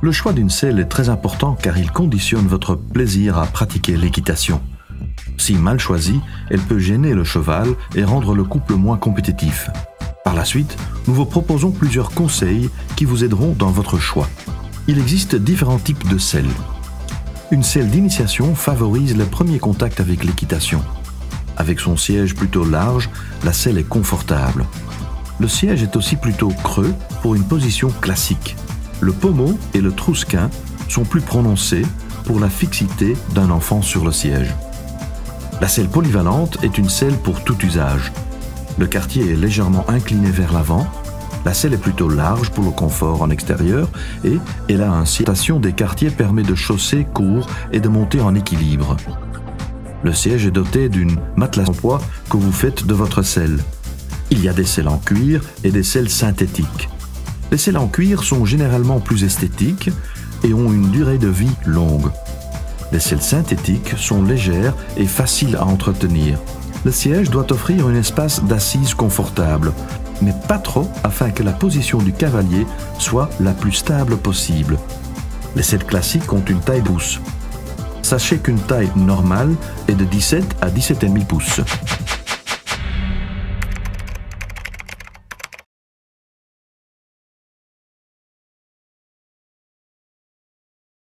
Le choix d'une selle est très important car il conditionne votre plaisir à pratiquer l'équitation. Si mal choisie, elle peut gêner le cheval et rendre le couple moins compétitif. Par la suite, nous vous proposons plusieurs conseils qui vous aideront dans votre choix. Il existe différents types de selles. Une selle d'initiation favorise le premier contact avec l'équitation. Avec son siège plutôt large, la selle est confortable. Le siège est aussi plutôt creux pour une position classique. Le pommeau et le trousquin sont plus prononcés pour la fixité d'un enfant sur le siège. La selle polyvalente est une selle pour tout usage. Le quartier est légèrement incliné vers l'avant, la selle est plutôt large pour le confort en extérieur et elle a ainsi rotation des quartiers permet de chausser court et de monter en équilibre. Le siège est doté d'une matelas en poids que vous faites de votre selle. Il y a des selles en cuir et des selles synthétiques. Les selles en cuir sont généralement plus esthétiques et ont une durée de vie longue. Les selles synthétiques sont légères et faciles à entretenir. Le siège doit offrir un espace d'assise confortable, mais pas trop afin que la position du cavalier soit la plus stable possible. Les selles classiques ont une taille pouce. Sachez qu'une taille normale est de 17 à 17,5 pouces.